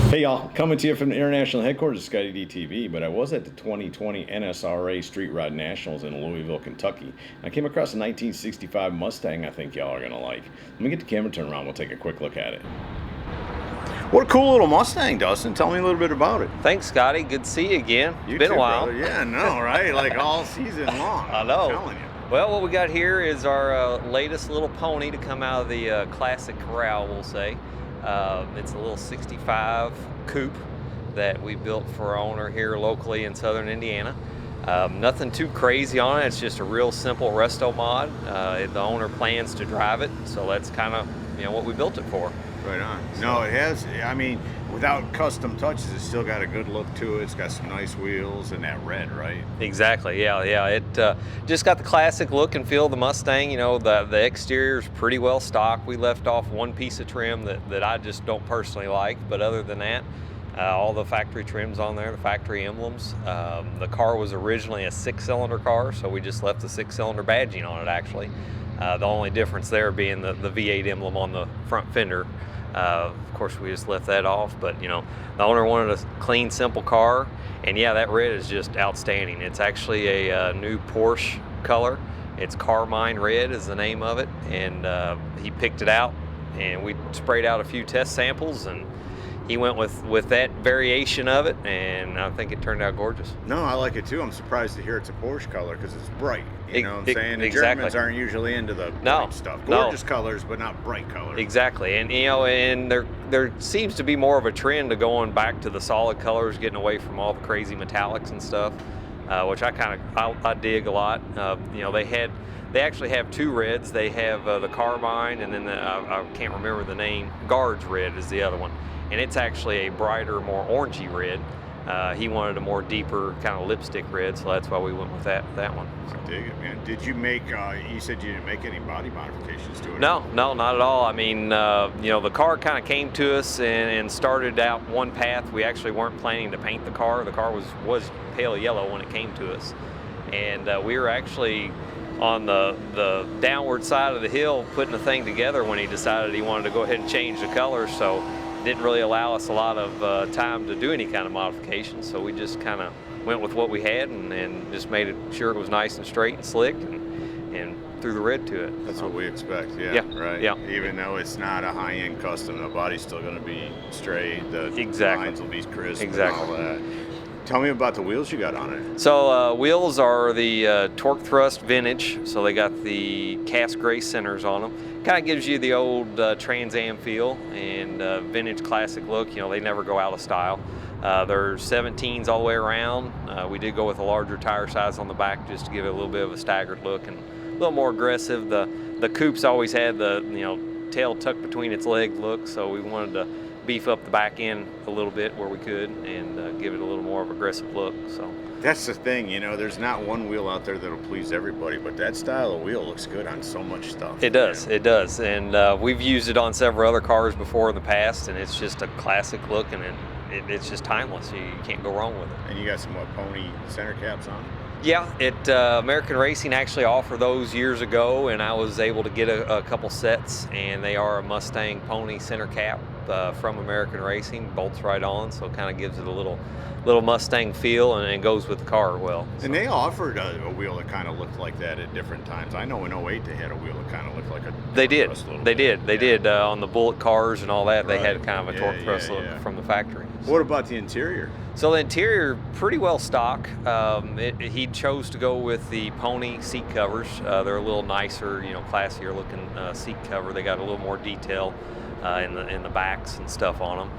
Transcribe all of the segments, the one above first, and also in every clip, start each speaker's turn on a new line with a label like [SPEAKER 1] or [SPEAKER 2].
[SPEAKER 1] Hey y'all, coming to you from the international headquarters of ScottieDTV, but I was at the 2020 NSRA Street Rod Nationals in Louisville, Kentucky. I came across a 1965 Mustang I think y'all are going to like. Let me get the camera turned around, we'll take a quick look at it. What a cool little Mustang, Dustin. Tell me a little bit about it.
[SPEAKER 2] Thanks, Scotty. Good to see you again.
[SPEAKER 1] You
[SPEAKER 2] It's been
[SPEAKER 1] too,
[SPEAKER 2] a while.
[SPEAKER 1] brother. Yeah, I know, right? Like all season long.
[SPEAKER 2] I know.
[SPEAKER 1] I'm telling you.
[SPEAKER 2] Well, what we got here is our latest little pony to come out of the classic corral, we'll say. It's a little 65 coupe that we built for our owner here locally in southern Indiana. Nothing too crazy on it. It's just a real simple resto mod. The owner plans to drive it, so that's kind of what we built it for.
[SPEAKER 1] Right on. No, it has, I mean, without custom touches, it's still got a good look to it. It's got some nice wheels and that red, right?
[SPEAKER 2] Exactly, yeah. It just got the classic look and feel of the Mustang. The exterior is pretty well stock. We left off one piece of trim that I just don't personally like, but other than that, all the factory trims on there, the factory emblems. The car was originally a 6-cylinder car, so we just left the 6-cylinder badging on it, actually. The only difference there being the V8 emblem on the front fender. Of course, we just left that off, but the owner wanted a clean, simple car, and yeah, that red is just outstanding. It's actually a new Porsche color. It's Carmine Red is the name of it, and he picked it out, and we sprayed out a few test samples, and he went with that variation of it, and I think it turned out gorgeous.
[SPEAKER 1] No, I like it too. I'm surprised to hear it's a Porsche color because it's bright. You know what I'm saying? The
[SPEAKER 2] exactly.
[SPEAKER 1] Germans aren't usually into the bright stuff. Gorgeous colors, but not bright colors.
[SPEAKER 2] Exactly, and and there seems to be more of a trend to going back to the solid colors, getting away from all the crazy metallics and stuff, which I dig a lot. They actually have two reds. They have the Carmine, and then I can't remember the name. Guards Red is the other one. And it's actually a brighter, more orangey red. He wanted a more deeper kind of lipstick red, so that's why we went with that one.
[SPEAKER 1] I dig it, man. Did you make, you said you didn't make any body modifications to it?
[SPEAKER 2] No, not at all. I mean, the car kind of came to us and started out one path. We actually weren't planning to paint the car. The car was pale yellow when it came to us. And we were actually on the downward side of the hill putting the thing together when he decided he wanted to go ahead and change the color. So didn't really allow us a lot of time to do any kind of modifications, so we just kind of went with what we had and just made sure it was nice and straight and slick and threw the red to it.
[SPEAKER 1] That's what we expect, yeah. Right?
[SPEAKER 2] Yeah.
[SPEAKER 1] Even though it's not a high-end custom, the body's still going to be straight, the lines will be crisp and all that. Tell me about the wheels you got on it.
[SPEAKER 2] So wheels are the Torque Thrust Vintage, so they got the cast gray centers on them. Kind of gives you the old Trans Am feel and vintage classic look. They never go out of style. They're 17s all the way around. We did go with a larger tire size on the back just to give it a little bit of a staggered look and a little more aggressive. The coupes always had the tail tucked between its legs look, so we wanted to beef up the back end a little bit where we could and give it a little more of an aggressive look. So
[SPEAKER 1] that's the thing, there's not one wheel out there that'll please everybody, but that style of wheel looks good on so much stuff.
[SPEAKER 2] It does, it does, and we've used it on several other cars before in the past, and it's just a classic look, and it's just timeless. You can't go wrong with it.
[SPEAKER 1] And you got some pony center caps on?
[SPEAKER 2] Yeah, American Racing actually offered those years ago, and I was able to get a couple sets, and they are a Mustang pony center cap from American Racing, bolts right on, so it kind of gives it a little Mustang feel, and it goes with the car well. So.
[SPEAKER 1] And they offered a wheel that kind of looked like that at different times. I know in 08 they had a wheel that kind of looked like a
[SPEAKER 2] They did.
[SPEAKER 1] They
[SPEAKER 2] did on the Bullet cars and all that. They had kind of a torque thrust look from the factory.
[SPEAKER 1] So. What about the interior?
[SPEAKER 2] So the interior, pretty well stock. He chose to go with the pony seat covers. They're a little nicer, classier looking seat cover. They got a little more detail in the backs and stuff on them.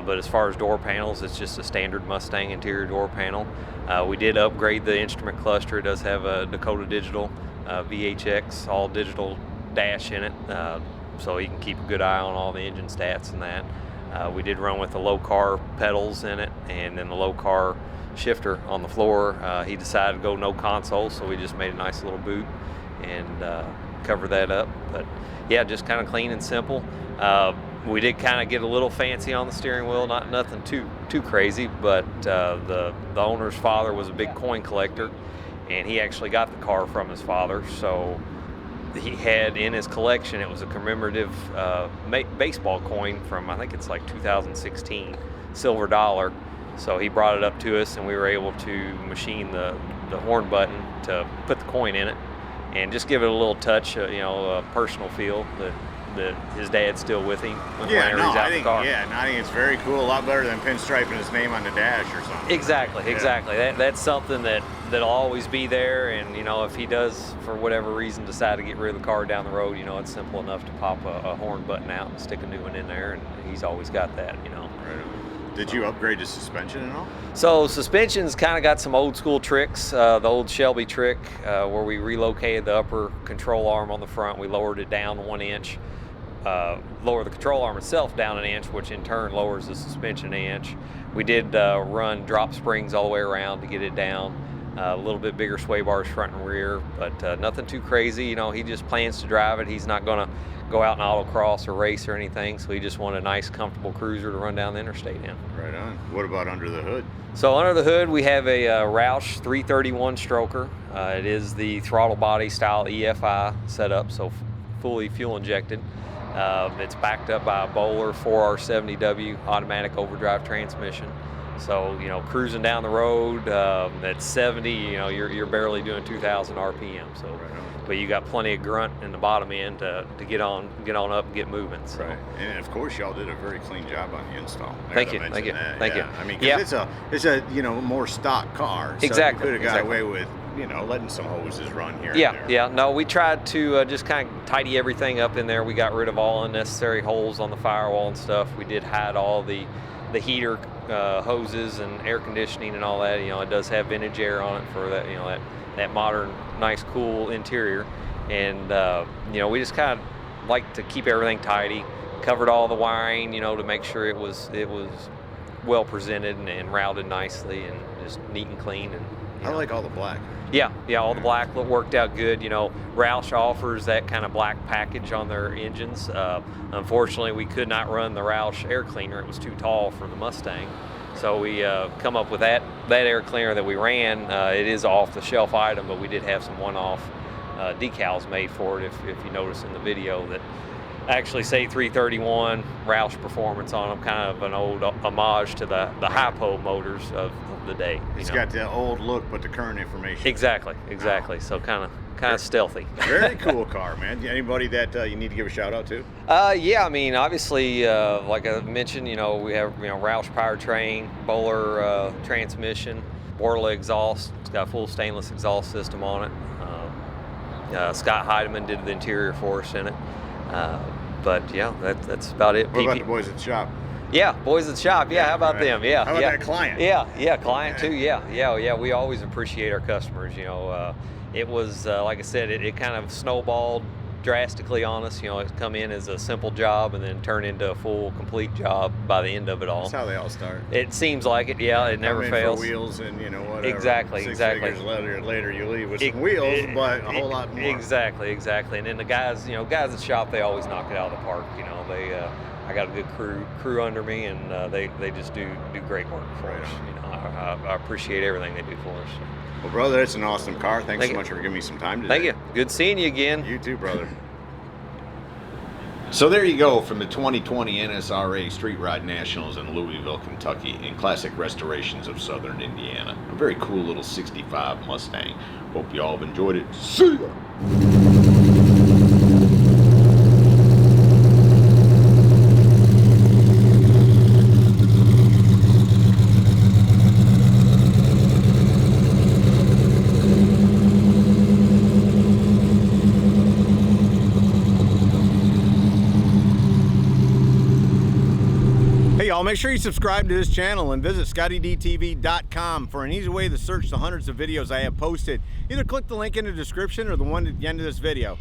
[SPEAKER 2] But as far as door panels, it's just a standard Mustang interior door panel. We did upgrade the instrument cluster. It does have a Dakota Digital VHX all digital dash in it. so he can keep a good eye on all the engine stats and that. We did run with the low car pedals in it, and then the low car shifter on the floor. He decided to go no console, so we just made a nice little boot and cover that up. But yeah, just kind of clean and simple. We did kind of get a little fancy on the steering wheel, nothing too crazy, but the owner's father was a big coin collector, and he actually got the car from his father. So he had in his collection, it was a commemorative baseball coin from, I think it's like 2016, silver dollar. So he brought it up to us, and we were able to machine the horn button to put the coin in it and just give it a little touch, you know, a personal feel that his dad's still with him whenever he's out in the car.
[SPEAKER 1] Yeah, and I think it's very cool. A lot better than pinstriping his name on the dash or something.
[SPEAKER 2] Exactly, exactly. That's something that'll always be there. And you know, if he does for whatever reason decide to get rid of the car down the road, you know, it's simple enough to pop a horn button out and stick a new one in there, and he's always got that. You know.
[SPEAKER 1] Right. Did you upgrade the suspension at all?
[SPEAKER 2] So suspension's kind of got some old school tricks. The old Shelby trick where we relocated the upper control arm on the front. We lowered it down 1 inch. Lower the control arm itself down 1 inch, which in turn lowers the suspension 1 inch. We did run drop springs all the way around to get it down. A little bit bigger sway bars front and rear, but nothing too crazy. You know, he just plans to drive it. He's not going to go out and autocross or race or anything, so he just wanted a nice, comfortable cruiser to run down the interstate in.
[SPEAKER 1] Right on. What about under the hood?
[SPEAKER 2] So under the hood, we have a Roush 331 stroker. It is the throttle body style EFI setup, so fully fuel injected. It's backed up by a Bowler 4R70W automatic overdrive transmission. So, you know, cruising down the road at 70, you know, you're barely doing 2,000 RPM. So, but you got plenty of grunt in the bottom end to get on up and get moving. So.
[SPEAKER 1] Right, and of course, y'all did a very clean job on the install.
[SPEAKER 2] Thank you.
[SPEAKER 1] Thank you.
[SPEAKER 2] I
[SPEAKER 1] mean, cause it's a you know, more stock car. So
[SPEAKER 2] exactly.
[SPEAKER 1] You could have got away with, you know, letting some hoses run here.
[SPEAKER 2] Yeah,
[SPEAKER 1] and there.
[SPEAKER 2] yeah. No, we tried to just kind of tidy everything up in there. We got rid of all unnecessary holes on the firewall and stuff. We did hide all the heater hoses and air conditioning and all that. You know, it does have vintage air on it for that, you know, that modern, nice, cool interior. And you know, we just kind of like to keep everything tidy. Covered all the wiring, you know, to make sure it was well presented and routed nicely and just neat and clean. And
[SPEAKER 1] I like all the black.
[SPEAKER 2] Yeah, all the black worked out good. You know, Roush offers that kind of black package on their engines. Unfortunately, we could not run the Roush air cleaner. It was too tall for the Mustang. So we come up with that air cleaner that we ran. It is off the shelf item, but we did have some one-off decals made for it, if you notice in the video, that actually say 331 Roush performance on them, kind of an old homage to the Hypo motors of the day.
[SPEAKER 1] It's got the old look, but the current information.
[SPEAKER 2] Exactly. So kind of stealthy.
[SPEAKER 1] Very cool car, man. Anybody that you need to give a shout out to?
[SPEAKER 2] Yeah, I mean, obviously, like I mentioned, you know, we have, you know, Roush powertrain, Bowler transmission, Borla exhaust. It's got a full stainless exhaust system on it. Scott Heidemann did the interior for us in it. But yeah, that's about it.
[SPEAKER 1] What about the boys at the shop?
[SPEAKER 2] Yeah, boys at the shop. Yeah, how about them? Yeah.
[SPEAKER 1] How about that client?
[SPEAKER 2] Yeah, client too. Yeah. We always appreciate our customers. You know, it was like I said, it kind of snowballed drastically on us. You know, it come in as a simple job and then turn into a full, complete job by the end of it all.
[SPEAKER 1] That's how they all start.
[SPEAKER 2] It seems like it. Yeah, it never fails.
[SPEAKER 1] For wheels and, you know, whatever.
[SPEAKER 2] Exactly.
[SPEAKER 1] Six figures later you leave with some wheels, but a whole lot more.
[SPEAKER 2] Exactly. And then the guys, you know, guys at the shop, they always knock it out of the park. You know, I got a good crew under me, and they just do great work for us. You know, I appreciate everything they do for us.
[SPEAKER 1] Well, brother, it's an awesome car. Thanks so much for giving me some time today.
[SPEAKER 2] Thank you. Good seeing you again.
[SPEAKER 1] You too, brother. So there you go, from the 2020 NSRA Street Rod Nationals in Louisville, Kentucky, and classic restorations of southern Indiana. A very cool little 65 Mustang. Hope you all have enjoyed it. See ya! Hey y'all, make sure you subscribe to this channel and visit ScottieDTV.com for an easy way to search the hundreds of videos I have posted. Either click the link in the description or the one at the end of this video.